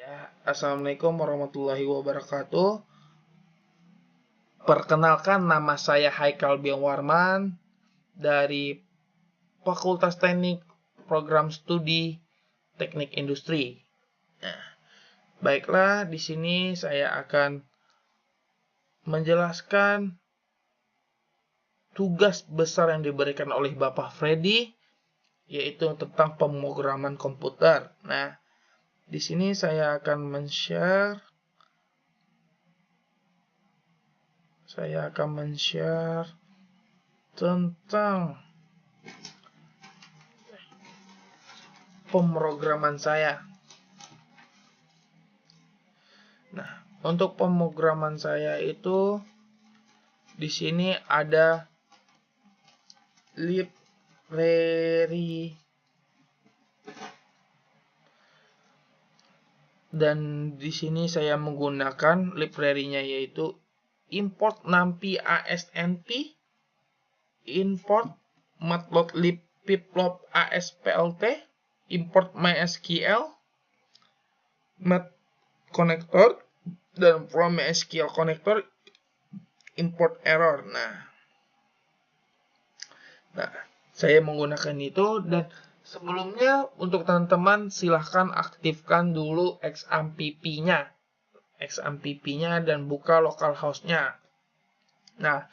Ya, Assalamualaikum warahmatullahi wabarakatuh. Perkenalkan, nama saya Haikal Biawarman dari Fakultas Teknik Program Studi Teknik Industri. Nah, baiklah, di sini saya akan menjelaskan tugas besar yang diberikan oleh Bapak Freddy, yaitu tentang pemrograman komputer. Nah, di sini saya akan men-share tentang pemrograman saya. Nah, untuk pemrograman saya itu di sini ada library dan di sini saya menggunakan library-nya yaitu import numpy ASNP, import matplotlib pyplop ASPLT, import MySQL, mat connector, dan from MySQL connector import error. Nah, saya menggunakan itu, dan sebelumnya untuk teman-teman silahkan aktifkan dulu XAMPP-nya dan buka localhost-nya. Nah,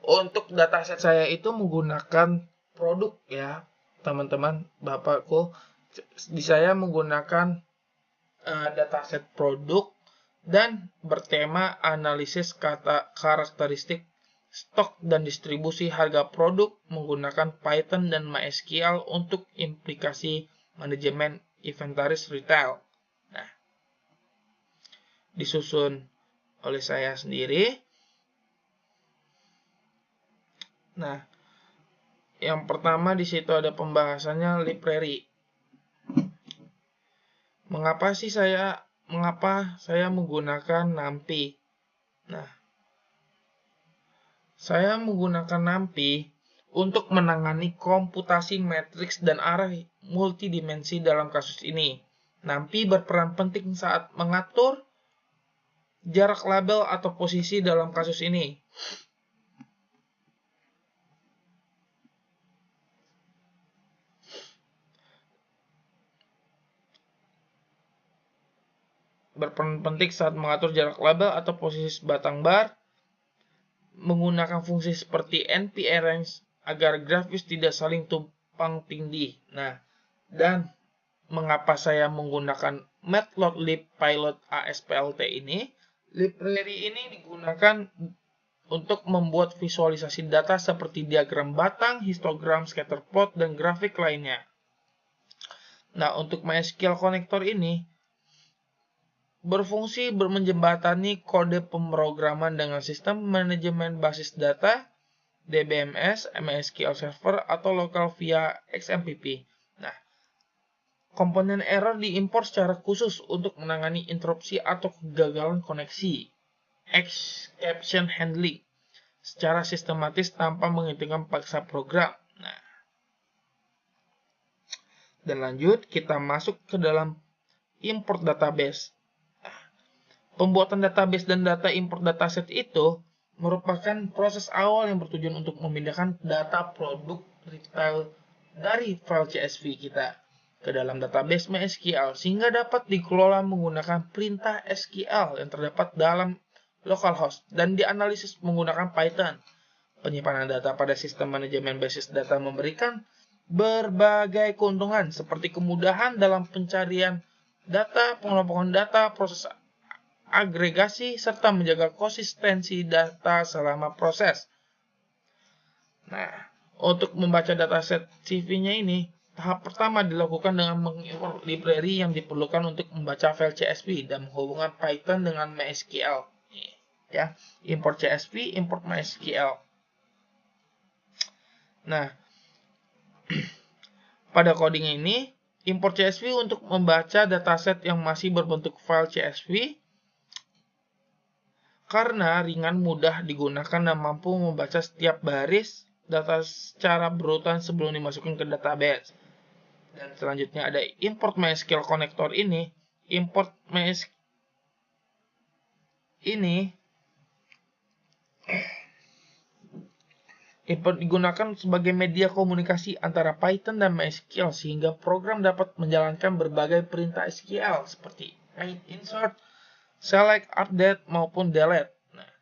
untuk dataset saya itu menggunakan produk ya, teman-teman, bapakku. Saya menggunakan dataset produk dan bertema analisis karakteristik stok dan distribusi harga produk menggunakan Python dan MySQL untuk implikasi manajemen inventaris retail. Nah, disusun oleh saya sendiri. Nah, yang pertama di situ ada pembahasannya library. Mengapa saya menggunakan NumPy? Nah, saya menggunakan NumPy untuk menangani komputasi matriks dan array multidimensi dalam kasus ini. NumPy berperan penting saat mengatur jarak label atau posisi dalam kasus ini. Berperan penting saat mengatur jarak label atau posisi batang bar menggunakan fungsi seperti np-arrange agar grafis tidak saling tumpang tindih. Nah, dan mengapa saya menggunakan matplotlib pilot ASPLT ini? Library ini digunakan untuk membuat visualisasi data seperti diagram batang, histogram, scatter plot, dan grafik lainnya. Nah, untuk MySQL connector ini berfungsi menjembatani kode pemrograman dengan sistem manajemen basis data, DBMS, MySQL Server, atau lokal via XMPP. Nah, komponen error diimport secara khusus untuk menangani interupsi atau kegagalan koneksi, exception handling, secara sistematis tanpa menghitungkan paksa program. Nah, dan lanjut kita masuk ke dalam import database. Pembuatan database dan data import dataset itu merupakan proses awal yang bertujuan untuk memindahkan data produk retail dari file CSV kita ke dalam database MySQL sehingga dapat dikelola menggunakan perintah SQL yang terdapat dalam localhost dan dianalisis menggunakan Python. Penyimpanan data pada sistem manajemen basis data memberikan berbagai keuntungan seperti kemudahan dalam pencarian data, pengelompokan data, proses agregasi, serta menjaga konsistensi data selama proses. Nah, untuk membaca dataset CV-nya ini, tahap pertama dilakukan dengan mengimport library yang diperlukan untuk membaca file CSV dan menghubungkan Python dengan MySQL. Ya, import CSV, import MySQL. Nah, pada coding ini, import CSV untuk membaca dataset yang masih berbentuk file CSV karena ringan, mudah digunakan, dan mampu membaca setiap baris data secara berurutan sebelum dimasukkan ke database. Dan selanjutnya ada import MySQL connector ini. import MySQL ini import digunakan sebagai media komunikasi antara Python dan MySQL sehingga program dapat menjalankan berbagai perintah SQL seperti add, insert, select, update, maupun delete. Nah,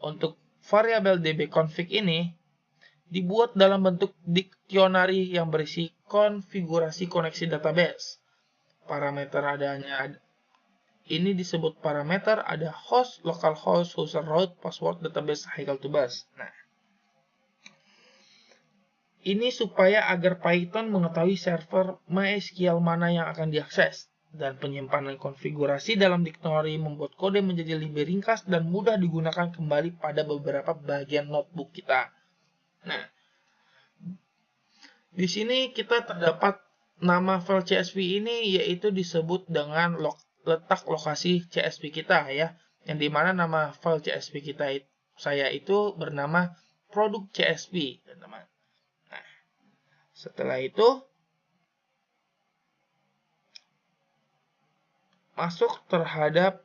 untuk variabel dbconfig ini dibuat dalam bentuk dictionary yang berisi konfigurasi koneksi database. Parameter adanya ini disebut parameter ada host, localhost, user root, password, database, cycle to bus. Nah, ini supaya agar Python mengetahui server MySQL mana yang akan diakses. Dan penyimpanan konfigurasi dalam dictionary membuat kode menjadi lebih ringkas dan mudah digunakan kembali pada beberapa bagian notebook kita. Nah, di sini kita terdapat nama file CSV ini yaitu disebut dengan letak lokasi CSV kita ya. Yang dimana nama file CSV saya itu bernama produk CSV, teman-teman. Nah, setelah itu masuk terhadap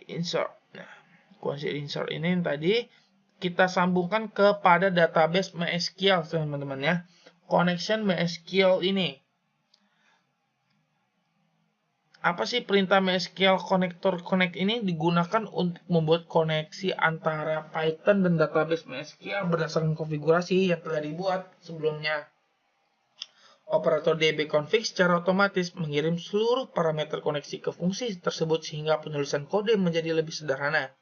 insert. Nah, query insert ini tadi kita sambungkan kepada database MySQL, teman-teman ya. Connection MySQL ini. Apa sih perintah MySQL connector connect ini digunakan untuk membuat koneksi antara Python dan database MySQL berdasarkan konfigurasi yang telah dibuat sebelumnya. Operator dbconfig secara otomatis mengirim seluruh parameter koneksi ke fungsi tersebut sehingga penulisan kode menjadi lebih sederhana.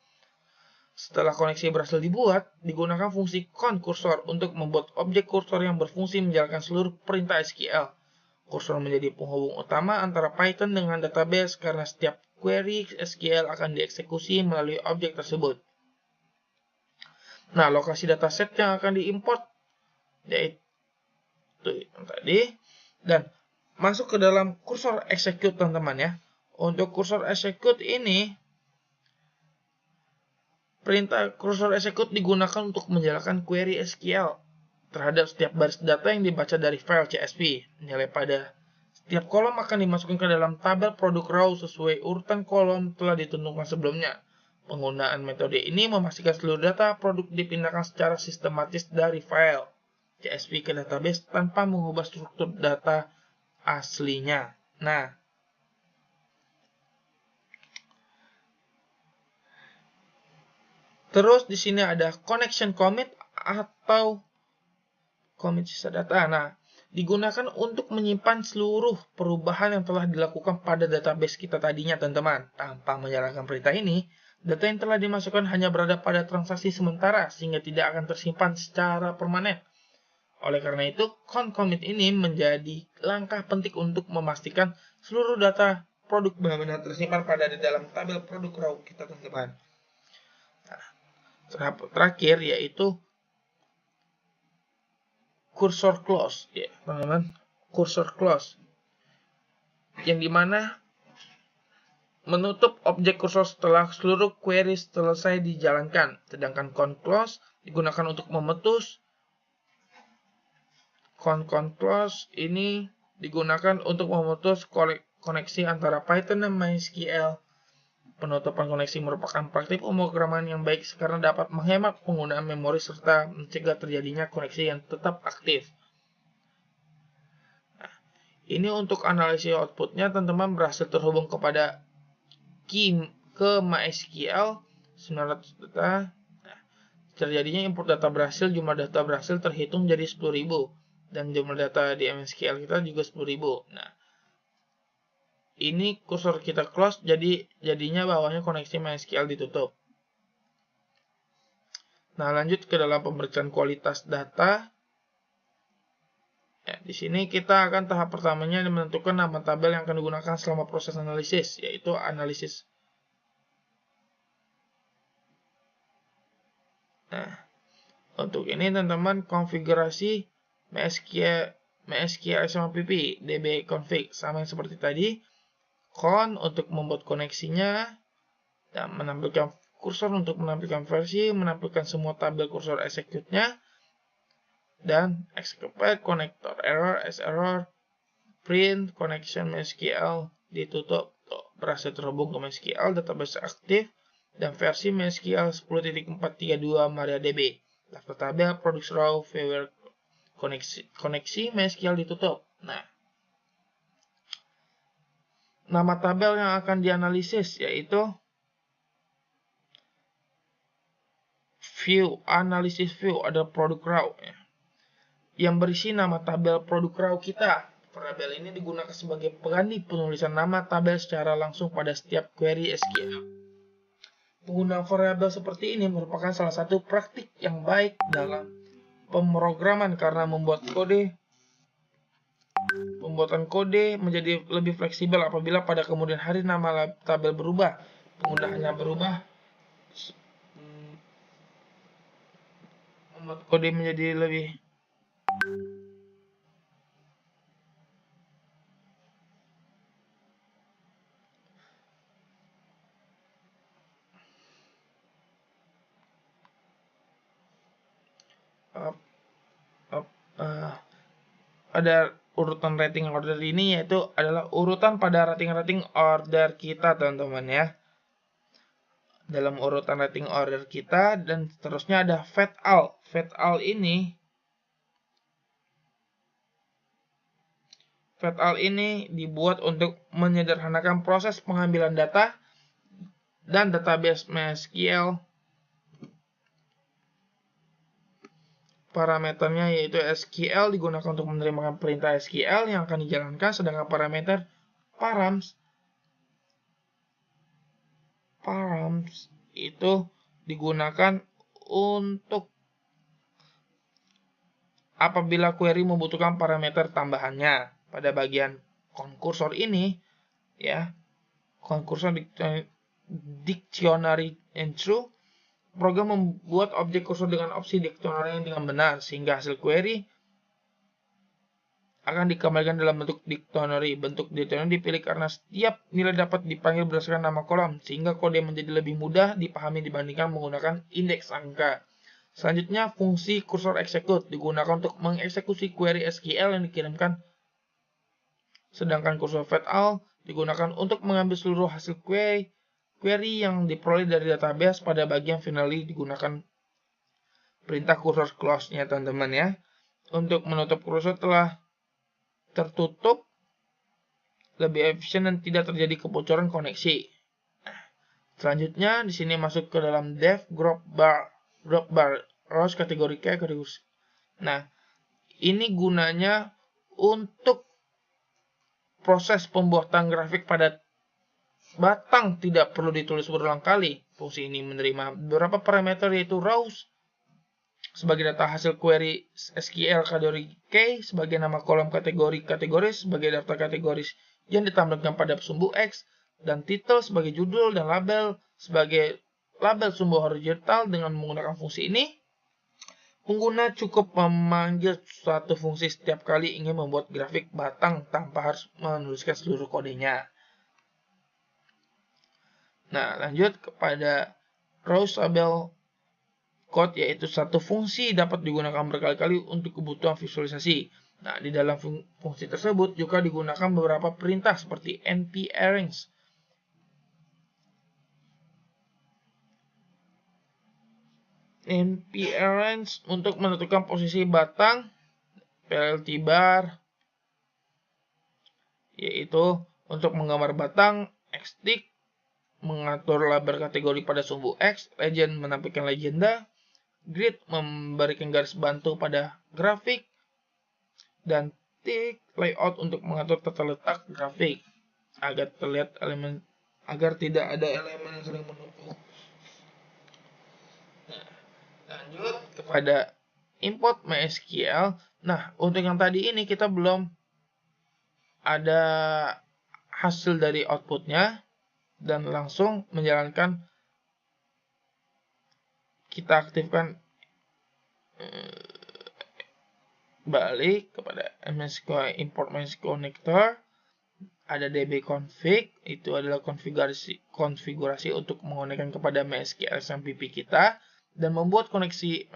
Setelah koneksi berhasil dibuat, digunakan fungsi concursor untuk membuat objek kursor yang berfungsi menjalankan seluruh perintah SQL. Kursor menjadi penghubung utama antara Python dengan database karena setiap query SQL akan dieksekusi melalui objek tersebut. Nah, lokasi dataset yang akan diimport yaitu yang tadi, dan masuk ke dalam kursor execute, teman-teman ya. Untuk kursor execute ini, perintah kursor execute digunakan untuk menjalankan query SQL terhadap setiap baris data yang dibaca dari file CSV. Nilai pada setiap kolom akan dimasukkan ke dalam tabel produk raw sesuai urutan kolom telah ditentukan sebelumnya. Penggunaan metode ini memastikan seluruh data produk dipindahkan secara sistematis dari file CSV ke database tanpa mengubah struktur data aslinya. Nah, terus di sini ada connection commit atau commit sisa data. Nah, digunakan untuk menyimpan seluruh perubahan yang telah dilakukan pada database kita tadinya, teman-teman. Tanpa menjalankan perintah ini, data yang telah dimasukkan hanya berada pada transaksi sementara sehingga tidak akan tersimpan secara permanen. Oleh karena itu, concommit ini menjadi langkah penting untuk memastikan seluruh data produk benar-benar tersimpan pada di dalam tabel produk raw kita, teman-teman. Nah, terakhir yaitu cursor close, ya, teman-teman. Cursor close, yang dimana menutup objek kursor setelah seluruh query selesai dijalankan. Sedangkan con close digunakan untuk memutus. Con close ini digunakan untuk memutus koneksi antara Python dan MySQL. Penutupan koneksi merupakan praktik pemrograman yang baik karena dapat menghemat penggunaan memori serta mencegah terjadinya koneksi yang tetap aktif. Nah, ini untuk analisis outputnya, teman-teman berhasil terhubung kepada key ke MySQL 900 data. Nah, terjadinya import data berhasil, jumlah data berhasil terhitung jadi 10.000. Dan jumlah data di MySQL kita juga 10.000. Nah, ini kursor kita close, jadinya bawahnya koneksi MySQL ditutup. Nah, lanjut ke dalam pemeriksaan kualitas data. Ya, di sini kita akan tahap pertamanya menentukan nama tabel yang akan digunakan selama proses analisis, yaitu analisis. Nah, untuk ini teman-teman konfigurasi MySQL SMPP dbconfig sama yang seperti tadi. Con untuk membuat koneksinya dan menampilkan kursor untuk menampilkan versi, menampilkan semua tabel kursor execute-nya, dan execute connector error as error print connection MySQL ditutup. Tuh, berhasil terhubung ke MySQL, database aktif, dan versi MySQL 10.432 MariaDB. Daftar tabel, produksi raw, VWare, koneksi MySQL ditutup. Nah, nama tabel yang akan dianalisis yaitu view, analisis view, ada produk raw ya, yang berisi nama tabel produk raw kita. Variabel ini digunakan sebagai pengganti penulisan nama tabel secara langsung pada setiap query SQL. Penggunaan variabel seperti ini merupakan salah satu praktik yang baik dalam pemrograman karena pembuatan kode menjadi lebih fleksibel apabila pada kemudian hari nama tabel berubah. Penggunaannya berubah membuat kode menjadi lebih ada urutan rating order ini, yaitu adalah urutan pada rating order kita, teman-teman ya. Dalam urutan rating order kita, dan seterusnya ada fat all. Fat all ini dibuat untuk menyederhanakan proses pengambilan data dan database MySQL. Parameternya yaitu SQL digunakan untuk menerima perintah SQL yang akan dijalankan, sedangkan parameter params itu digunakan untuk apabila query membutuhkan parameter tambahannya. Pada bagian konkursor ini ya, konkursor dictionary and true, program membuat objek kursor dengan opsi dictionary dengan benar, sehingga hasil query akan dikembalikan dalam bentuk dictionary. Bentuk dictionary dipilih karena setiap nilai dapat dipanggil berdasarkan nama kolom, sehingga kode menjadi lebih mudah dipahami dibandingkan menggunakan indeks angka. Selanjutnya, fungsi kursor execute digunakan untuk mengeksekusi query SQL yang dikirimkan, sedangkan kursor fat all digunakan untuk mengambil seluruh hasil query yang diperoleh dari database. Pada bagian finally digunakan perintah kursor close-nya, teman-teman ya. Untuk menutup kursor telah tertutup lebih efisien dan tidak terjadi kebocoran koneksi. Selanjutnya di sini masuk ke dalam dev group bar rows kategori K kategori. Nah, ini gunanya untuk proses pembuatan grafik pada batang tidak perlu ditulis berulang kali. Fungsi ini menerima beberapa parameter yaitu rows sebagai data hasil query SQL kategori K, sebagai nama kolom kategori sebagai daftar kategoris yang ditampilkan pada sumbu X, dan title sebagai judul, dan label sebagai label sumbu horizontal. Dengan menggunakan fungsi ini, pengguna cukup memanggil suatu fungsi setiap kali ingin membuat grafik batang tanpa harus menuliskan seluruh kodenya. Nah, lanjut kepada rows label code, yaitu satu fungsi dapat digunakan berkali-kali untuk kebutuhan visualisasi. Nah, di dalam fungsi tersebut juga digunakan beberapa perintah seperti np-arrange. np-arrange untuk menentukan posisi batang, plt bar yaitu untuk menggambar batang, xtick mengatur label kategori pada sumbu X, legend menampilkan legenda, grid memberikan garis bantu pada grafik, dan tick layout untuk mengatur tata letak grafik agar terlihat agar tidak ada elemen yang sering menumpuk. Nah, lanjut kepada import MySQL. Nah, untuk yang tadi ini kita belum ada hasil dari outputnya, dan langsung menjalankan, kita aktifkan balik kepada MySQL import MySQL connector. Ada dbconfig, itu adalah konfigurasi untuk mengonekkan kepada MySQL SMPP kita dan membuat koneksi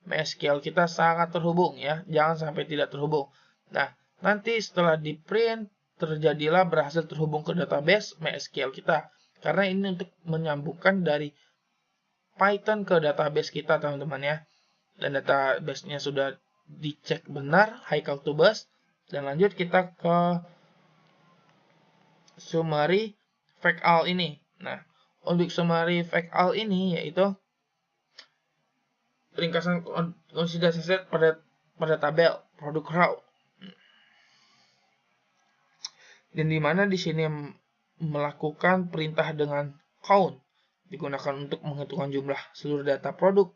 MySQL kita sangat terhubung ya, jangan sampai tidak terhubung. Nah, Nanti setelah di print, terjadilah berhasil terhubung ke database MySQL kita. Karena ini untuk menyambungkan dari Python ke database kita, teman-teman ya. Dan database-nya sudah dicek benar, Haikal to bus. Dan lanjut kita ke summary fact all ini. Nah, untuk summary fact all ini yaitu ringkasan kondisi dataset pada tabel produk raw. Dan di mana di sini melakukan perintah dengan count digunakan untuk menghitungkan jumlah seluruh data produk.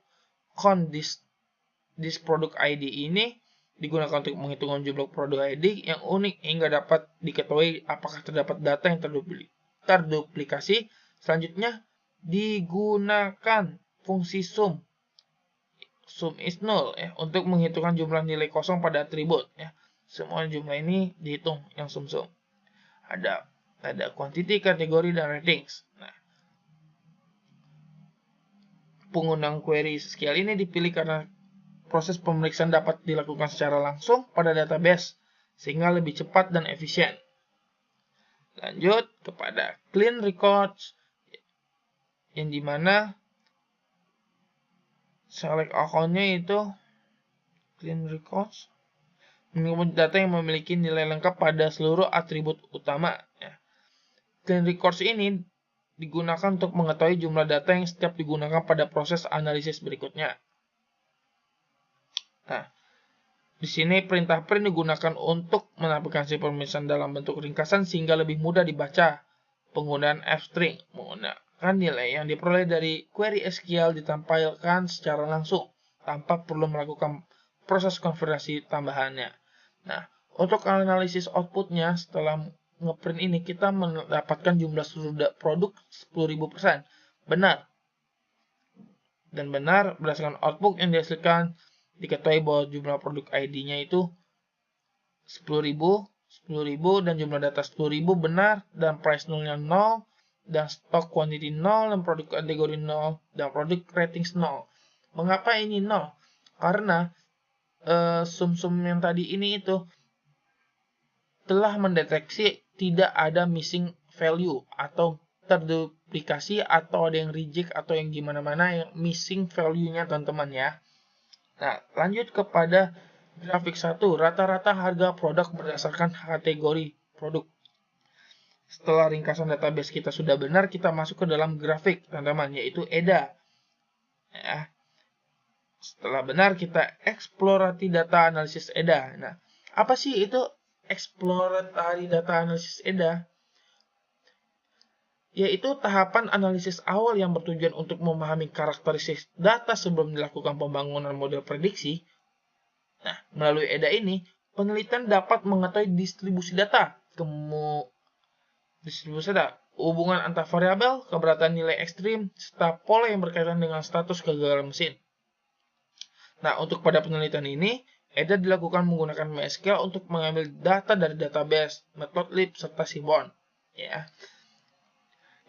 Count this product ID ini digunakan untuk menghitungkan jumlah produk ID yang unik hingga dapat diketahui apakah terdapat data yang terduplikasi. Selanjutnya digunakan fungsi sum is null ya untuk menghitungkan jumlah nilai kosong pada atribut ya. Semua jumlah ini dihitung yang sum. Ada quantity, kategori, dan ratings. Nah, penggunaan query SQL ini dipilih karena proses pemeriksaan dapat dilakukan secara langsung pada database sehingga lebih cepat dan efisien. Lanjut kepada clean records yang dimana select account-nya itu clean records data yang memiliki nilai lengkap pada seluruh atribut utama. Ya. Clean records ini digunakan untuk mengetahui jumlah data yang setiap digunakan pada proses analisis berikutnya. Nah, di sini perintah print digunakan untuk menampilkan hasil pemeriksaan dalam bentuk ringkasan sehingga lebih mudah dibaca. Penggunaan f-string menggunakan nilai yang diperoleh dari query SQL ditampilkan secara langsung tanpa perlu melakukan proses konversi tambahannya. Nah, untuk analisis outputnya setelah ngeprint ini kita mendapatkan jumlah seluruh produk 10.000%. Benar. Dan benar berdasarkan output yang dihasilkan diketahui bahwa jumlah produk ID-nya itu 10.000 dan jumlah data 10.000 benar dan price nullnya 0 dan stock quantity 0 dan produk kategori 0 dan produk ratings 0. Mengapa ini 0? Karena sum-sum yang tadi ini itu telah mendeteksi tidak ada missing value atau terduplikasi atau ada yang reject atau yang gimana-mana yang missing value-nya teman-teman ya. Nah, lanjut kepada grafik 1, rata-rata harga produk berdasarkan kategori produk. Setelah ringkasan database kita sudah benar, kita masuk ke dalam grafik teman-teman yaitu EDA. Ya. Setelah benar, kita exploratory data analisis EDA. Nah, apa sih itu exploratory data analisis EDA? Yaitu tahapan analisis awal yang bertujuan untuk memahami karakteristik data sebelum dilakukan pembangunan model prediksi. Nah, melalui EDA ini, penelitian dapat mengetahui distribusi data, hubungan antar variabel, keberatan nilai ekstrim, serta pola yang berkaitan dengan status kegagalan mesin. Nah, untuk pada penelitian ini, EDA dilakukan menggunakan MySQL untuk mengambil data dari database, Matplotlib, serta Seaborn. Ya.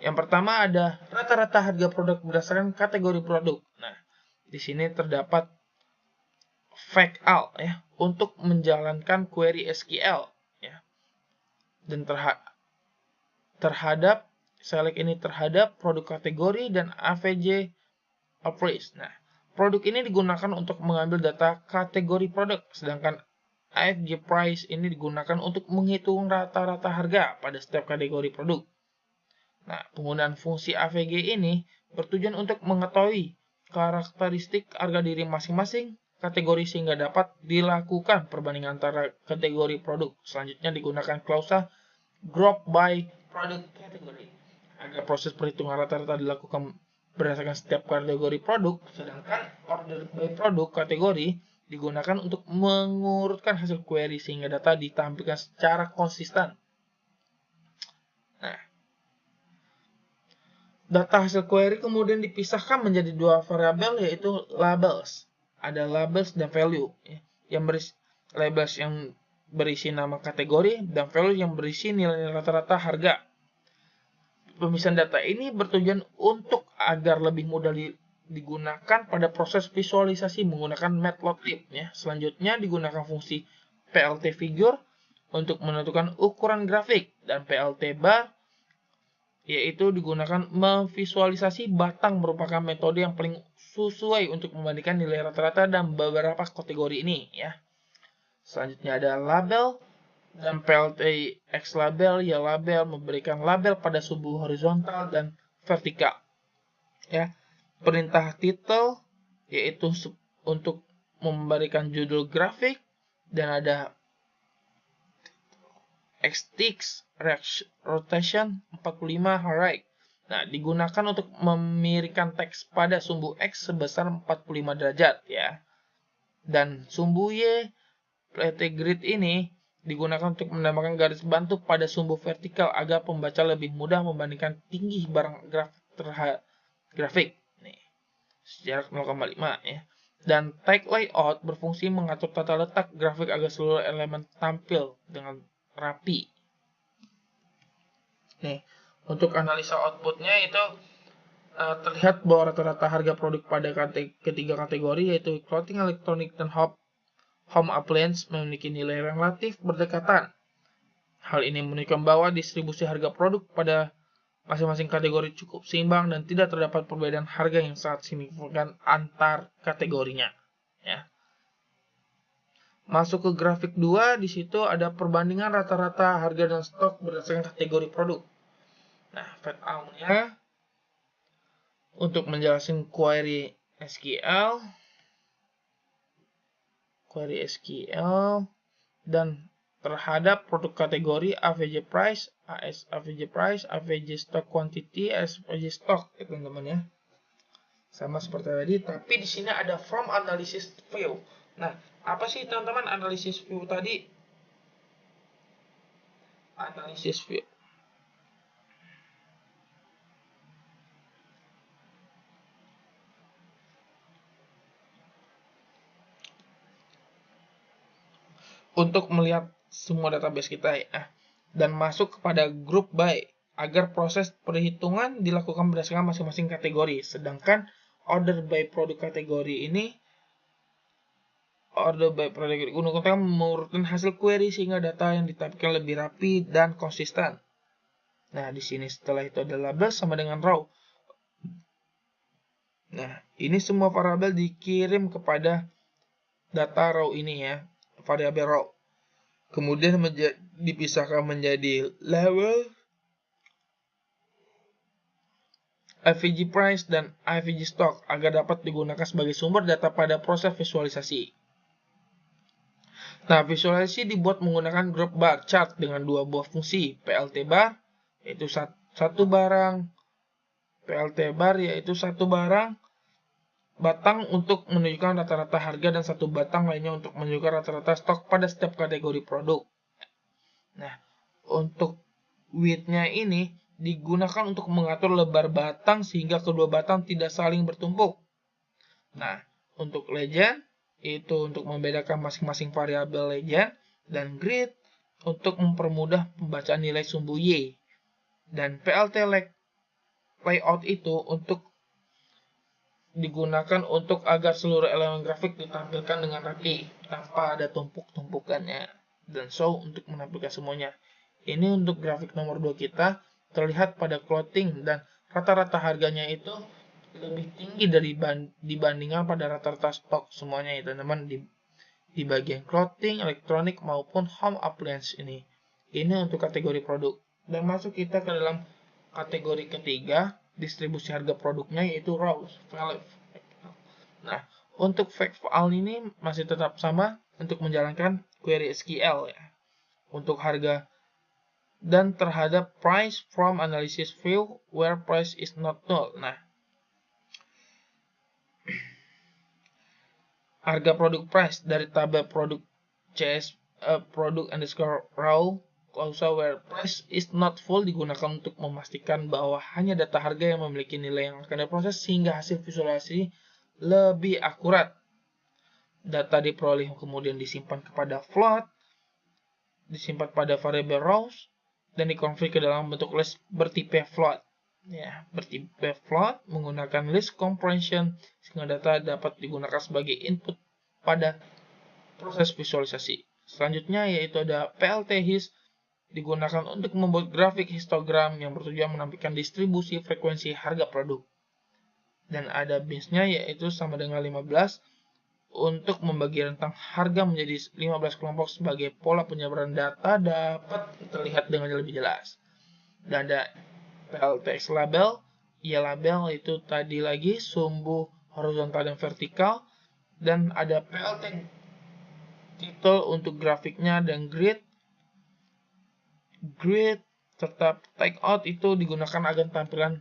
Yang pertama ada rata-rata harga produk berdasarkan kategori produk. Nah, di sini terdapat fact all ya untuk menjalankan query SQL ya. Dan terhadap select ini terhadap produk kategori dan AVJ price. Nah, produk ini digunakan untuk mengambil data kategori produk, sedangkan AVG price ini digunakan untuk menghitung rata-rata harga pada setiap kategori produk. Nah, penggunaan fungsi AVG ini bertujuan untuk mengetahui karakteristik harga diri masing-masing kategori sehingga dapat dilakukan perbandingan antara kategori produk. Selanjutnya digunakan klausa group by product category agar proses perhitungan rata-rata dilakukan berdasarkan setiap kategori produk, sedangkan order by produk kategori digunakan untuk mengurutkan hasil query sehingga data ditampilkan secara konsisten. Nah, data hasil query kemudian dipisahkan menjadi dua variabel yaitu labels. Ada labels dan value yang berisi labels yang berisi nama kategori dan value yang berisi nilai rata-rata harga. Pemisahan data ini bertujuan untuk agar lebih mudah digunakan pada proses visualisasi menggunakan Matplotlib ya. Selanjutnya digunakan fungsi PLT figure untuk menentukan ukuran grafik, dan PLT bar yaitu digunakan memvisualisasi batang, merupakan metode yang paling sesuai untuk membandingkan nilai rata-rata dan beberapa kategori ini ya. Selanjutnya ada label, dan PLT X label ya label memberikan label pada sumbu horizontal dan vertikal ya. Perintah title yaitu untuk memberikan judul grafik, dan ada X-Tix rotation 45 right. Nah, digunakan untuk memiringkan teks pada sumbu X sebesar 45 derajat ya. Dan sumbu Y PLT grid ini digunakan untuk menambahkan garis bantu pada sumbu vertikal agar pembaca lebih mudah membandingkan tinggi barang grafik. Nih, jarak 0,5 ya. Dan tag layout berfungsi mengatur tata letak grafik agar seluruh elemen tampil dengan rapi. Nih, untuk analisa outputnya itu terlihat bahwa rata-rata harga produk pada ketiga kategori yaitu clothing, elektronik, dan home appliance memiliki nilai relatif berdekatan. Hal ini menunjukkan bahwa distribusi harga produk pada masing-masing kategori cukup seimbang dan tidak terdapat perbedaan harga yang sangat signifikan antar kategorinya. Ya. Masuk ke grafik 2, di situ ada perbandingan rata-rata harga dan stok berdasarkan kategori produk. Nah, fat-out-nya untuk menjelaskan query SQL dan terhadap produk kategori average price, average stock quantity, average stock, ya teman-teman ya. Sama seperti tadi, tapi di sini ada from analysis view. Nah, apa sih teman-teman analysis view tadi? Analysis view. Untuk melihat semua database kita ya, dan masuk kepada group by agar proses perhitungan dilakukan berdasarkan masing-masing kategori. Sedangkan order by produk kategori ini menggunakan mengurutkan hasil query sehingga data yang ditampilkan lebih rapi dan konsisten. Nah, di sini setelah itu ada label sama dengan row. Nah, ini semua variabel dikirim kepada data row ini ya, variabel row. Kemudian dipisahkan menjadi level, average price, dan average stock agar dapat digunakan sebagai sumber data pada proses visualisasi. Nah, visualisasi dibuat menggunakan group bar chart dengan dua buah fungsi, PLT bar yaitu satu barang, PLT bar yaitu satu barang batang untuk menunjukkan rata-rata harga dan satu batang lainnya untuk menunjukkan rata-rata stok pada setiap kategori produk. Nah, untuk width-nya ini digunakan untuk mengatur lebar batang sehingga kedua batang tidak saling bertumpuk. Nah, untuk legend itu untuk membedakan masing-masing variabel legend, dan grid untuk mempermudah pembacaan nilai sumbu Y. Dan PLT layout itu untuk digunakan untuk agar seluruh elemen grafik ditampilkan dengan rapi tanpa ada tumpuk-tumpukannya, dan show untuk menampilkan semuanya. Ini untuk grafik nomor 2 kita terlihat pada clothing, dan rata-rata harganya itu lebih tinggi dibandingkan pada rata-rata stok semuanya ya teman-teman, di bagian clothing, elektronik maupun home appliance ini. Ini untuk kategori produk. Dan masuk kita ke dalam kategori ketiga, distribusi harga produknya yaitu rows value. Nah, untuk fact file ini masih tetap sama untuk menjalankan query SQL ya. Untuk harga dan terhadap price from analysis view where price is not null. Nah, harga produk price dari tabel produk CS produk underscore row klausa where price is not full digunakan untuk memastikan bahwa hanya data harga yang memiliki nilai yang akan diproses sehingga hasil visualisasi lebih akurat. Data diperoleh kemudian disimpan kepada float, disimpan pada variable rows, dan dikonvert ke dalam bentuk list bertipe float. Ya, bertipe float menggunakan list comprehension sehingga data dapat digunakan sebagai input pada proses visualisasi. Selanjutnya yaitu ada PLT His, digunakan untuk membuat grafik histogram yang bertujuan menampilkan distribusi frekuensi harga produk. Dan ada BINS-nya yaitu sama dengan 15 untuk membagi rentang harga menjadi 15 kelompok sebagai pola penyebaran data dapat terlihat dengan lebih jelas. Dan ada PLTX label, ya label itu tadi lagi sumbu horizontal dan vertikal, dan ada PLT title untuk grafiknya dan grid serta takeout itu digunakan agar tampilan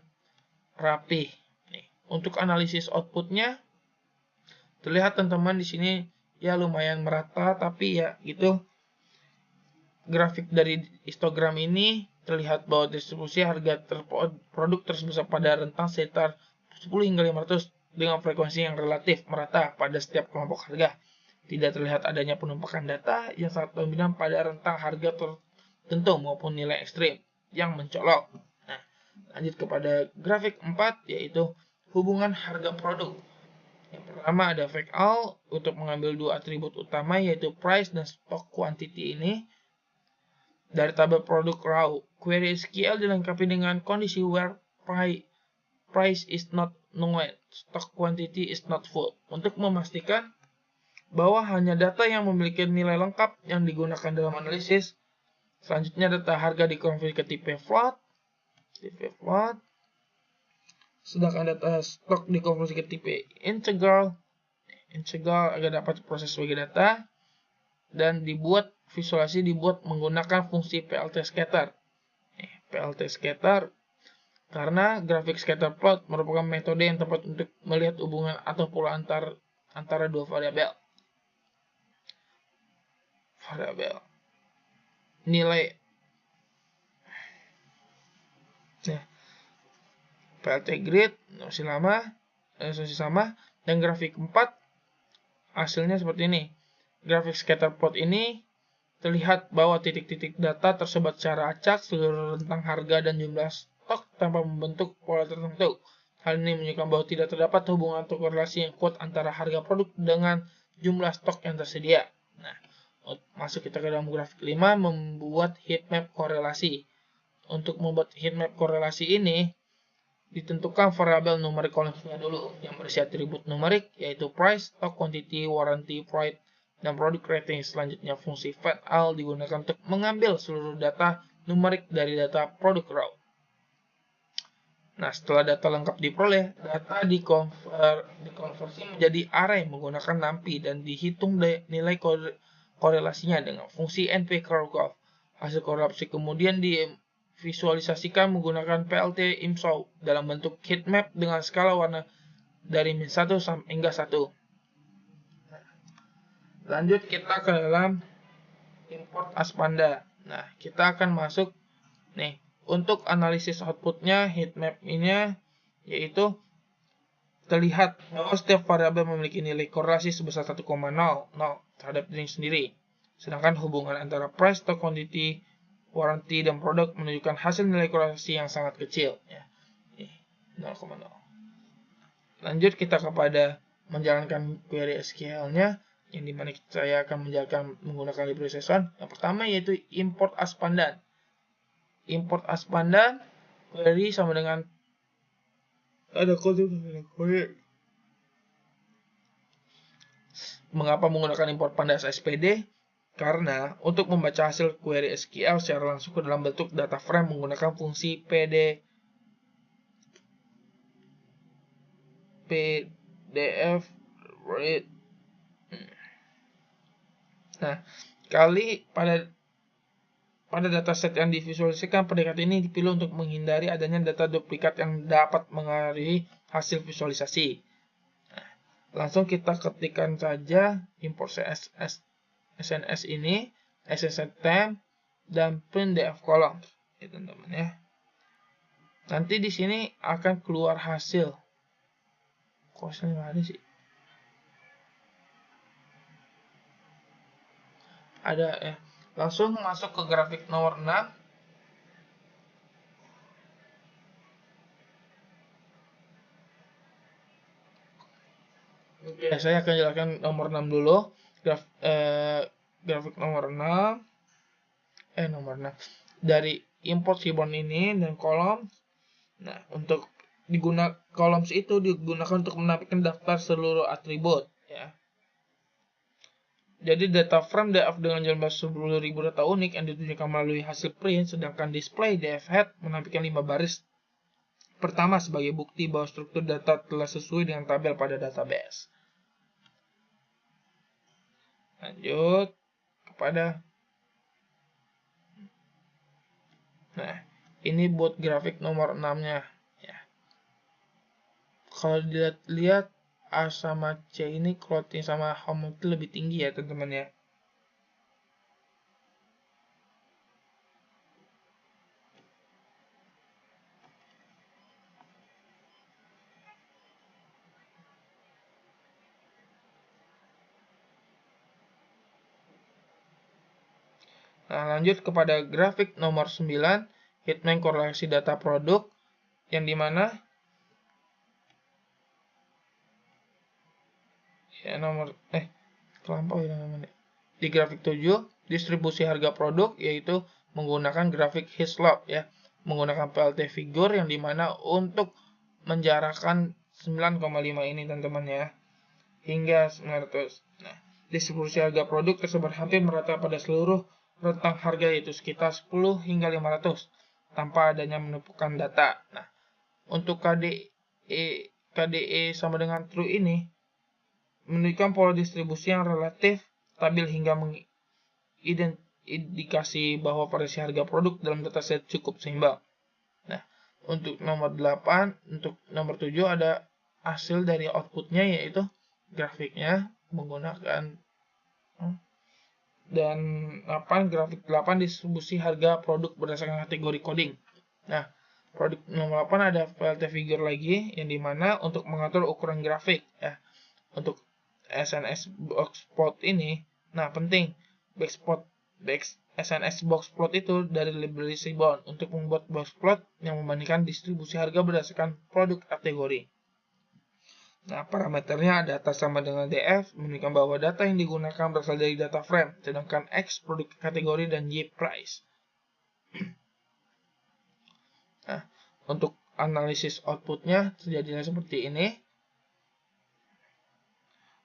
rapi. Nih, untuk analisis outputnya terlihat teman-teman di sini ya lumayan merata, tapi ya gitu. Grafik dari histogram ini terlihat bahwa distribusi harga produk tersebut pada rentang sekitar 10 hingga 500 dengan frekuensi yang relatif merata pada setiap kelompok harga. Tidak terlihat adanya penumpakan data yang sangat dominan pada rentang harga tertentu maupun nilai ekstrim yang mencolok. Nah, lanjut kepada grafik 4 yaitu hubungan harga produk. Yang pertama ada VAL untuk mengambil dua atribut utama yaitu price dan stock quantity ini. Dari tabel produk raw, query SQL dilengkapi dengan kondisi where price is not known, stock quantity is not full, untuk memastikan bahwa hanya data yang memiliki nilai lengkap yang digunakan dalam analisis. Selanjutnya data harga dikonversi ke tipe float, sedangkan data stok dikonversi ke tipe integral agar dapat diproses sebagai data, dan visualisasi dibuat menggunakan fungsi PLT scatter. PLT scatter karena grafik scatter plot merupakan metode yang tepat untuk melihat hubungan atau pola antara dua variabel. Nilai PLT grid masih sama, dan grafik 4 hasilnya seperti ini. Grafik scatter plot ini terlihat bahwa titik-titik data tersebar secara acak seluruh rentang harga dan jumlah stok tanpa membentuk pola tertentu. Hal ini menunjukkan bahwa tidak terdapat hubungan atau korelasi yang kuat antara harga produk dengan jumlah stok yang tersedia. Nah, masuk kita ke dalam grafik 5, membuat heatmap korelasi. Untuk membuat heatmap korelasi ini, ditentukan variabel numerik kolomnya dulu yang berisi atribut numerik yaitu price, stock quantity, warranty, price, dan product rating. Selanjutnya fungsi VAL digunakan untuk mengambil seluruh data numerik dari data produk raw. Nah, setelah data lengkap diperoleh, data dikonversi menjadi array menggunakan NumPy dan dihitung nilai korelasinya dengan fungsi NP curve. Hasil korelasi kemudian divisualisasikan menggunakan PLT IMSOW dalam bentuk heatmap dengan skala warna dari -1 hingga 1. Lanjut kita ke dalam import ASPANDA. Nah, kita akan masuk nih untuk analisis outputnya heatmap ini yaitu terlihat bahwa setiap variabel memiliki nilai korelasi sebesar 1,00 terhadap diri sendiri. Sedangkan hubungan antara price, stock quantity, warranty, dan produk menunjukkan hasil nilai korelasi yang sangat kecil. 0,0. Lanjut kita kepada menjalankan query SQL-nya, yang dimana saya akan menjalankan menggunakan library JSON. Yang pertama yaitu import ASPANDAN. Import ASPANDAN query sama dengan ada kode. Mengapa menggunakan import pandas SPD? Karena untuk membaca hasil query SQL secara langsung ke dalam bentuk data frame menggunakan fungsi PDF read. Nah, pada dataset yang divisualisasikan, predikat ini dipilih untuk menghindari adanya data duplikat yang dapat mengaruhi hasil visualisasi. Nah, langsung kita ketikkan saja import SNS ini, SSN temp, dan printdf column, ya teman-teman ya. Nanti di sini akan keluar hasil. Kosnya ada sih. Ada ya. Langsung masuk ke grafik nomor 6. Oke, saya akan jelaskan nomor 6 dulu. grafik nomor 6 dari import seaborn ini dan kolom. Nah, untuk columns itu digunakan untuk menampilkan daftar seluruh atribut ya. Jadi data frame DF dengan jumlah 10.000 data unik yang ditunjukkan melalui hasil print, sedangkan display DF head menampilkan 5 baris pertama sebagai bukti bahwa struktur data telah sesuai dengan tabel pada database. Lanjut kepada ini buat grafik nomor 6-nya ya. Kalau dilihat A sama C ini clothing sama home itu lebih tinggi ya teman-teman ya. Nah, lanjut kepada grafik nomor 9, heatmap korelasi data produk, yang dimana ya di grafik 7, distribusi harga produk, yaitu menggunakan grafik heat slope ya, menggunakan PLT figure yang dimana untuk menjarakan 9,5 ini teman-teman ya, hingga 900. Nah, distribusi harga produk tersebar hampir merata pada seluruh rentang harga, yaitu sekitar 10 hingga 500 tanpa adanya menumpukan data. Nah, untuk KDE sama dengan true ini menunjukkan pola distribusi yang relatif stabil hingga mengindikasi bahwa variasi harga produk dalam dataset cukup seimbang. Nah, untuk nomor 8, untuk nomor 7 ada hasil dari outputnya, yaitu grafiknya menggunakan dan grafik 8 distribusi harga produk berdasarkan kategori coding. Nah, produk nomor 8 ada PLT figure lagi, yang dimana untuk mengatur ukuran grafik ya. Untuk SNS box plot ini, nah penting SNS box plot itu dari library Seaborn untuk membuat box plot yang membandingkan distribusi harga berdasarkan produk kategori. Nah, parameternya data sama dengan DF menunjukkan bahwa data yang digunakan berasal dari data frame, sedangkan X produk kategori dan Y price. Nah, untuk analisis outputnya terjadinya seperti ini.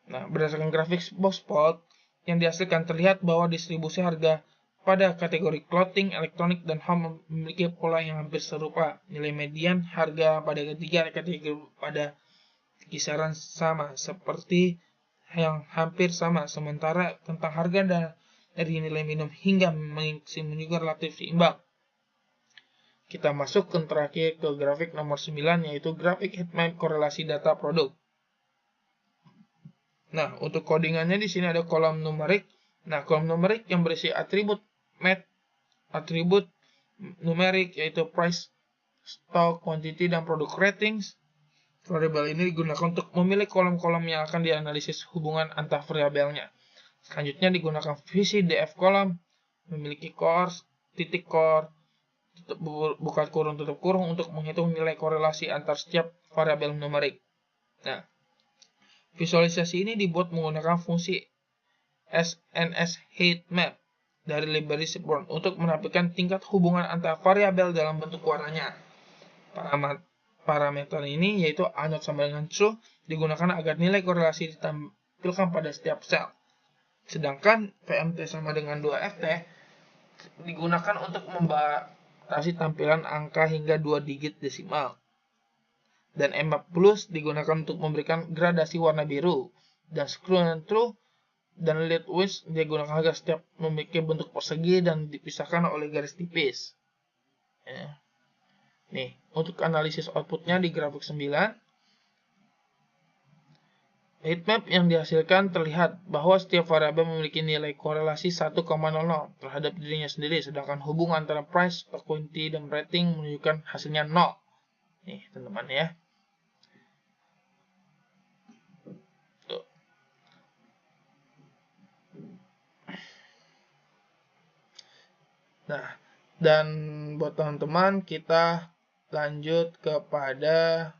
Nah, berdasarkan grafik box plot yang dihasilkan terlihat bahwa distribusi harga pada kategori clothing, elektronik, dan home memiliki pola yang hampir serupa. Nilai median harga pada ketiga kategori pada kisaran sama seperti yang hampir sama, sementara tentang harga dari nilai minimum hingga maksimum juga relatif seimbang. Kita masuk ke terakhir ke grafik nomor 9, yaitu grafik heatmap korelasi data produk. Nah, untuk codingannya di sini ada kolom numerik. Nah, kolom numerik yang berisi atribut numerik, yaitu price, stock, quantity, dan product ratings. Variabel ini digunakan untuk memilih kolom-kolom yang akan dianalisis hubungan antar variabelnya. Selanjutnya digunakan visi DF kolom, memiliki core, titik core, buka kurung, tutup kurung untuk menghitung nilai korelasi antar setiap variabel numerik. Nah, visualisasi ini dibuat menggunakan fungsi SNS heatmap dari library Seaborn untuk menampilkan tingkat hubungan antar variabel dalam bentuk warnanya. Parameter ini, yaitu A0 sama dengan true, digunakan agar nilai korelasi ditampilkan pada setiap sel. Sedangkan VMT sama dengan 2FT digunakan untuk membatasi tampilan angka hingga 2 digit desimal. Dan Mmap Plus digunakan untuk memberikan gradasi warna biru. Dan Screw and True dan Lead Width digunakan agar setiap memiliki bentuk persegi dan dipisahkan oleh garis tipis. Ya. Nih, untuk analisis outputnya di grafik 9, heatmap yang dihasilkan terlihat bahwa setiap variabel memiliki nilai korelasi 1,00 terhadap dirinya sendiri, sedangkan hubungan antara price, stock quantity, dan rating menunjukkan hasilnya 0. Nih, teman-teman ya. Nah, dan buat teman-teman, kita lanjut kepada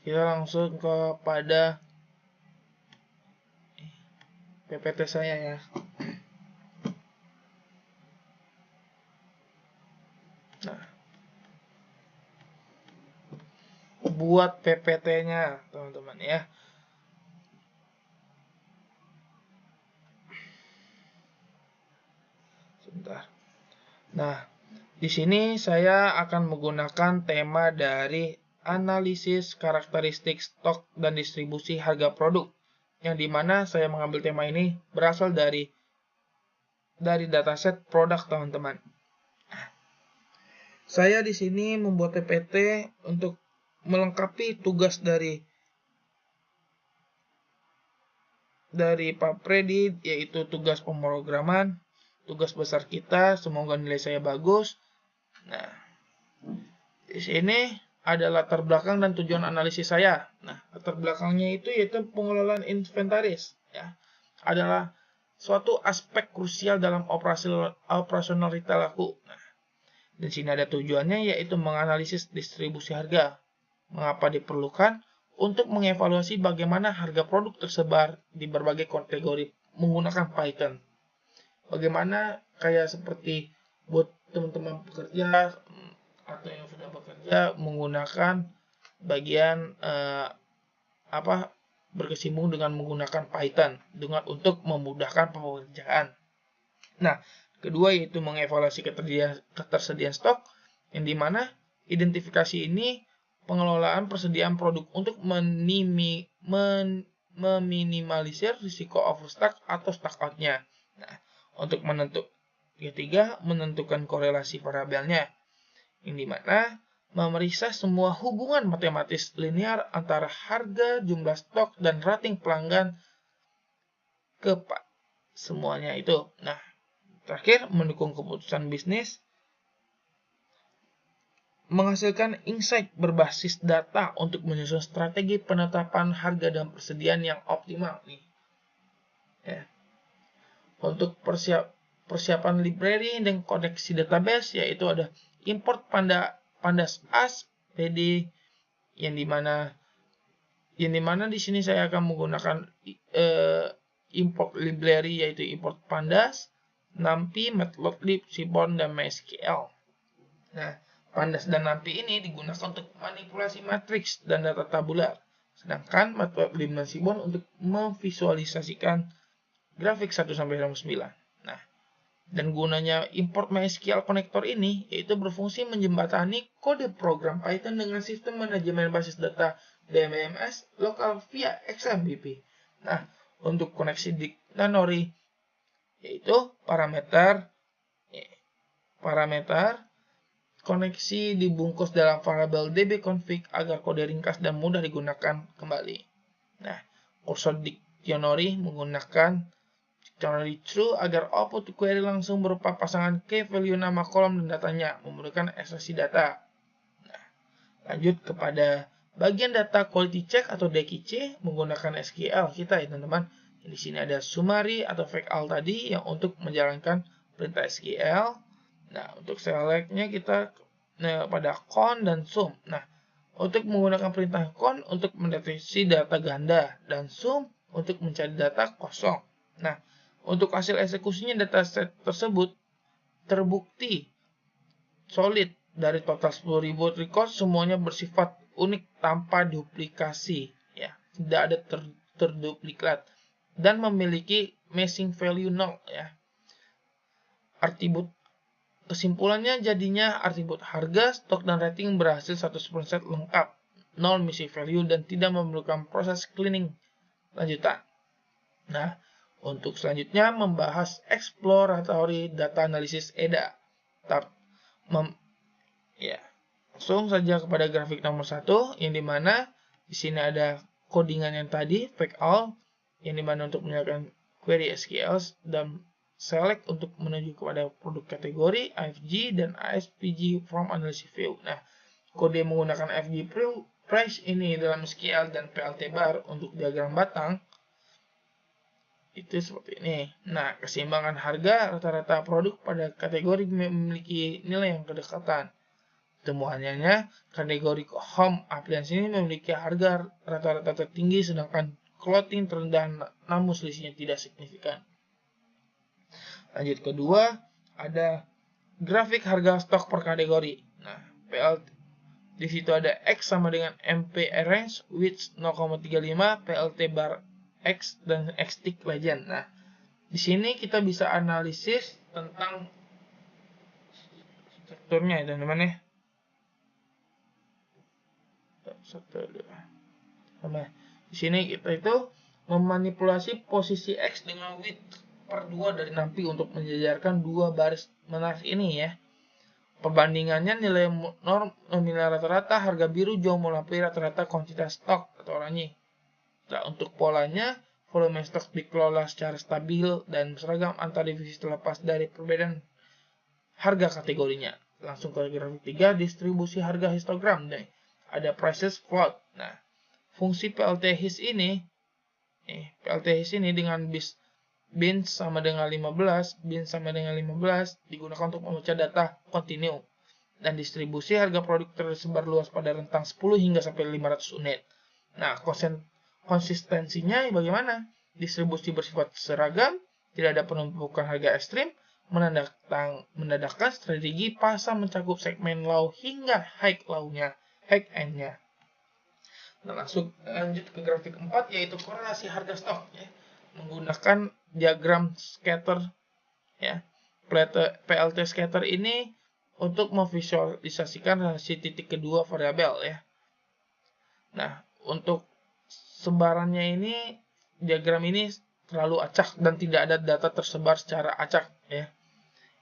kita langsung kepada PPT saya ya. Nah, buat PPT-nya teman-teman ya. Sebentar. Nah, di sini saya akan menggunakan tema dari analisis karakteristik stok dan distribusi harga produk, yang dimana saya mengambil tema ini berasal dari dataset produk teman-teman. Saya di sini membuat PPT untuk melengkapi tugas dari Pak Freddy, yaitu tugas pemrograman, tugas besar kita. Semoga nilai saya bagus. Nah, di sini ada latar belakang dan tujuan analisis saya. Nah, latar belakangnya itu yaitu pengelolaan inventaris, ya, adalah suatu aspek krusial dalam operasional retail laku. Nah, di sini ada tujuannya yaitu menganalisis distribusi harga. Mengapa diperlukan? Untuk mengevaluasi bagaimana harga produk tersebar di berbagai kategori menggunakan Python. Bagaimana kayak seperti buat teman-teman pekerja atau yang sudah bekerja menggunakan bagian berkecimpung dengan menggunakan Python untuk memudahkan pekerjaan. Nah, kedua yaitu mengevaluasi ketersediaan stok, yang dimana identifikasi ini pengelolaan persediaan produk untuk meminimalisir risiko overstock atau stock out-nya. Nah, untuk ketiga, menentukan korelasi variabelnya, yang dimana memeriksa semua hubungan matematis linear antara harga, jumlah stok, dan rating pelanggan ke semuanya itu. Nah, terakhir, mendukung keputusan bisnis, menghasilkan insight berbasis data untuk menyusun strategi penetapan harga dan persediaan yang optimal nih. Ya. Untuk persiapan library dan koneksi database, yaitu ada import pandas as pd, yang dimana di sini saya akan menggunakan import library, yaitu import pandas, numpy, matplotlib, seaborn, dan mysql. Nah, pandas dan numpy ini digunakan untuk manipulasi matriks dan data tabular, sedangkan matplotlib dan seaborn untuk memvisualisasikan grafik 1-9. Nah, dan gunanya import MySQL connector ini yaitu berfungsi menjembatani kode program Python dengan sistem manajemen basis data DBMS lokal via XMPP. Nah, untuk koneksi dictionary yaitu parameter koneksi dibungkus dalam variabel dbconfig agar kode ringkas dan mudah digunakan kembali. Nah, kursor dictionary menggunakan dictionary true agar output query langsung berupa pasangan key value nama kolom dan datanya, memudahkan ekstraksi data. Nah, lanjut kepada bagian data quality check atau DQC menggunakan SQL kita ya teman-teman. Di sini ada summary atau factall tadi yang untuk menjalankan perintah SQL. Nah, untuk selectnya kita pada con dan sum. Nah, untuk menggunakan perintah con untuk mendeteksi data ganda dan sum untuk mencari data kosong. Nah, untuk hasil eksekusinya dataset tersebut terbukti solid dari total 10.000 record, semuanya bersifat unik tanpa duplikasi, ya, tidak ada terduplikat dan memiliki matching value 0, ya. Atribut kesimpulannya jadinya atribut harga, stok, dan rating berhasil 100% lengkap, 0 missing value dan tidak memerlukan proses cleaning lanjutan. Nah, untuk selanjutnya membahas exploratory data analysis EDA. Langsung saja kepada grafik nomor 1, yang dimana di sini ada codingan yang tadi, factall, yang dimana untuk menyalakan query SQL dan select untuk menuju kepada produk kategori, AFG, dan ASPG from analysis view. Nah, kode menggunakan AFG price ini dalam SQL dan PLT bar untuk diagram batang itu seperti ini. Nah, keseimbangan harga rata-rata produk pada kategori memiliki nilai yang kedekatan. Temuannya, kategori home appliance ini memiliki harga rata-rata tertinggi, sedangkan clothing terendah, namun selisihnya tidak signifikan. Lanjut kedua, ada grafik harga stok per kategori. Nah, PLT di situ ada X sama dengan MP Range, width 0,35, PLT bar X dan X Tick Legend. Nah, di sini kita bisa analisis tentang strukturnya ya teman-teman ya. Di sini kita itu memanipulasi posisi X dengan width per 2 dari nampi untuk menjajarkan dua baris menarik ini ya. Perbandingannya nilai nominal rata-rata harga biru jauh melampaui rata-rata kuantitas stok atau oranye. Nah, untuk polanya, volume stok dikelola secara stabil dan seragam antar divisi terlepas dari perbedaan harga kategorinya. Langsung ke grafik 3, distribusi harga histogram. Nah, ada prices float. Nah, fungsi PLT HIS ini dengan bin sama dengan 15, digunakan untuk membaca data kontinu. Dan distribusi harga produk tersebar luas pada rentang 10 hingga sampai 500 unit. Nah, konsistensinya bagaimana? Distribusi bersifat seragam, tidak ada penumpukan harga ekstrim, menandakan strategi pasar mencakup segmen low hingga high end-nya. Nah, lanjut ke grafik 4, yaitu korelasi harga stok ya. Menggunakan diagram scatter ya. PLT scatter ini untuk memvisualisasikan relasi titik kedua variabel ya. Nah, untuk sebarannya ini, diagram ini terlalu acak dan tidak ada data tersebar secara acak ya.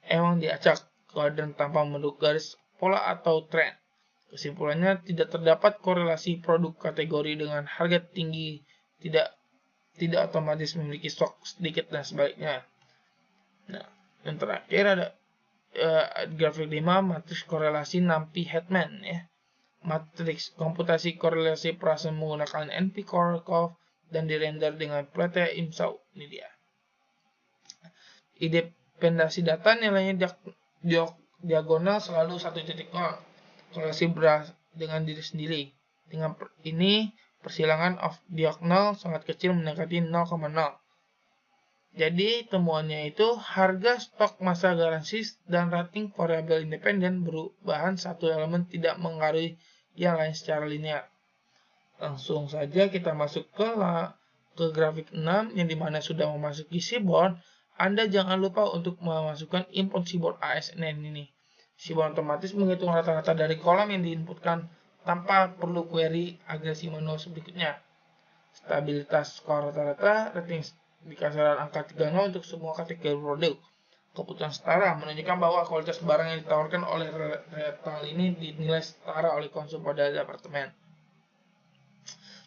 Emang diacak kuadran tanpa membentuk garis pola atau tren. Kesimpulannya, tidak terdapat korelasi produk kategori dengan harga tinggi tidak otomatis memiliki stok sedikit dan sebaliknya. Nah, yang terakhir ada grafik 5, matriks korelasi nampi Hetman ya. Matriks komputasi korelasi perasa menggunakan NP-Korolkov dan dirender dengan Plate IMSAU. Ini dia. Independasi data nilainya diagonal selalu 1.0. Korelasi dengan diri sendiri. Dengan ini, persilangan of diagonal sangat kecil mendekati 0,0. Jadi temuannya itu harga stok masa garansi dan rating variabel independen perubahan satu elemen tidak mengaruhi yang lain secara linear. Langsung saja kita masuk ke grafik 6 yang dimana sudah memasuki seaborn. Anda jangan lupa untuk memasukkan input seaborn ASN ini. Seaborn otomatis menghitung rata-rata dari kolom yang diinputkan tanpa perlu query agresi manual berikutnya. Stabilitas skor rata-rata, rating di kisaran angka 30 untuk semua kategori produk. Keputusan setara menunjukkan bahwa kualitas barang yang ditawarkan oleh retail ini dinilai setara oleh konsumen pada departemen.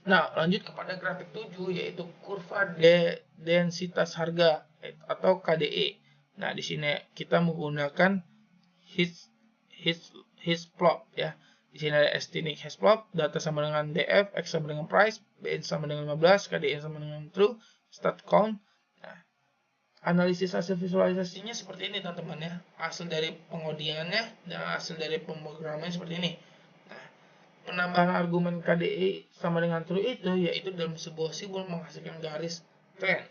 Nah, lanjut kepada grafik 7, yaitu kurva densitas harga atau KDE. Nah, di sini kita menggunakan his plot ya. Di sini ada estimated hash plot, data sama dengan DF, X sama dengan price, BN sama dengan 15, KDE sama dengan true, stat count. Nah, analisis hasil visualisasinya seperti ini teman-teman ya. Hasil dari pengodiannya dan hasil dari pemrogramannya seperti ini. Nah, penambahan argumen KDE sama dengan true itu yaitu dalam sebuah simbol menghasilkan garis trend.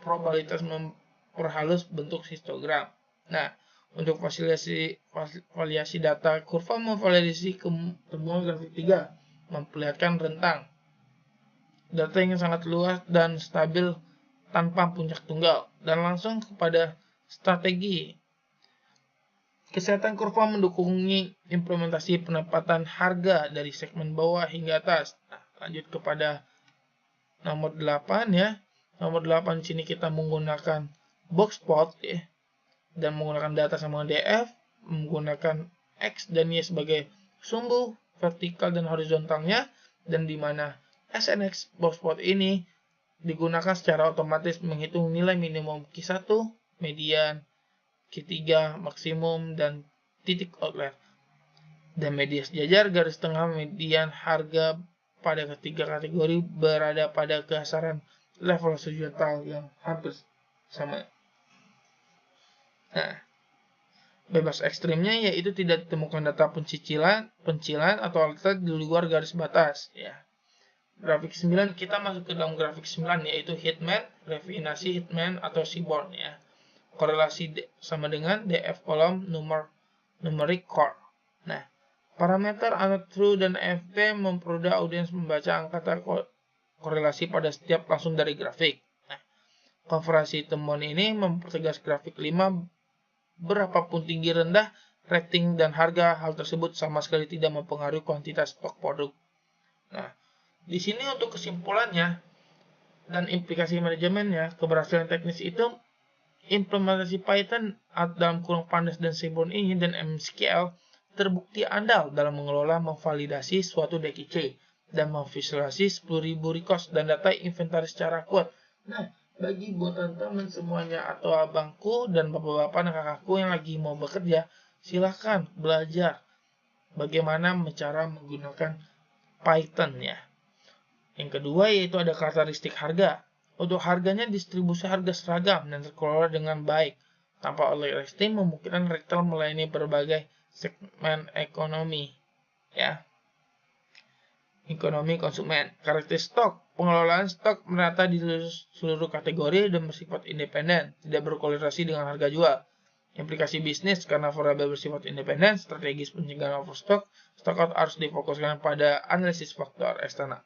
Probabilitas memperhalus bentuk histogram. Nah, untuk validasi data kurva memvalidasi temuan grafik 3 memperlihatkan rentang data yang sangat luas dan stabil tanpa puncak tunggal. Dan langsung kepada strategi. Kesehatan kurva mendukungi implementasi penempatan harga dari segmen bawah hingga atas. Nah, lanjut kepada nomor 8 ya. Nomor 8 di sini kita menggunakan box plot ya. Dan menggunakan data sama DF, menggunakan X dan Y sebagai sumbu vertikal dan horizontalnya, dan di mana SNX box plot ini digunakan secara otomatis menghitung nilai minimum Q1, median, Q3, maksimum, dan titik outlier. Dan media sejajar garis tengah median harga pada ketiga kategori berada pada kisaran level horizontal yang hampir sama. Nah, Bebas ekstrimnya yaitu tidak ditemukan data pencilan atau altered di luar garis batas ya. Grafik 9, kita masuk ke dalam grafik 9 yaitu heatmap, refinasi heatmap atau seaborne ya. Korelasi sama dengan DF kolom numeric core. Nah, parameter true dan FP mempermudah audiens membaca angka korelasi pada setiap langsung dari grafik. Nah, konversi temuan ini mempertegas grafik 5 berapapun tinggi rendah rating dan harga, hal tersebut sama sekali tidak mempengaruhi kuantitas stok produk. Nah, di sini untuk kesimpulannya dan implikasi manajemennya, keberhasilan teknis itu implementasi Python dalam kurung Pandas dan Seaborne ini dan MSQL terbukti andal dalam mengelola memvalidasi suatu DQC dan memvisualisasi 10.000 records dan data inventaris secara kuat. Nah, bagi buat teman-teman semuanya atau abangku dan bapak-bapak dan kakakku yang lagi mau bekerja, silahkan belajar bagaimana cara menggunakan Python ya. Yang kedua yaitu ada karakteristik harga. Untuk harganya distribusi harga seragam dan terkelola dengan baik. Tanpa oleh listing memungkinkan retail melayani berbagai segmen ekonomi ya. Ekonomi konsumen. Karakteristik stok. Pengelolaan stok merata di seluruh kategori dan bersifat independen, tidak berkorelasi dengan harga jual. Implikasi bisnis, karena variabel bersifat independen, strategis pencegahan overstock, stock out harus difokuskan pada analisis faktor eksternal.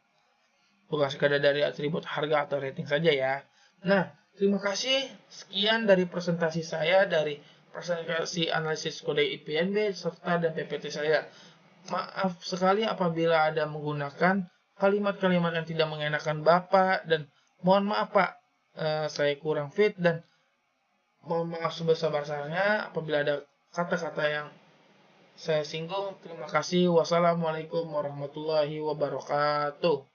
Bukan sekadar dari atribut harga atau rating saja ya. Nah, terima kasih. Sekian dari presentasi saya, dari presentasi analisis kode IPNB serta dan PPT saya. Maaf sekali apabila ada menggunakan kalimat-kalimat yang tidak mengenakan Bapak, dan mohon maaf Pak, saya kurang fit, dan mohon maaf sebesar-besarnya apabila ada kata-kata yang saya singgung. Terima kasih. Wassalamualaikum warahmatullahi wabarakatuh.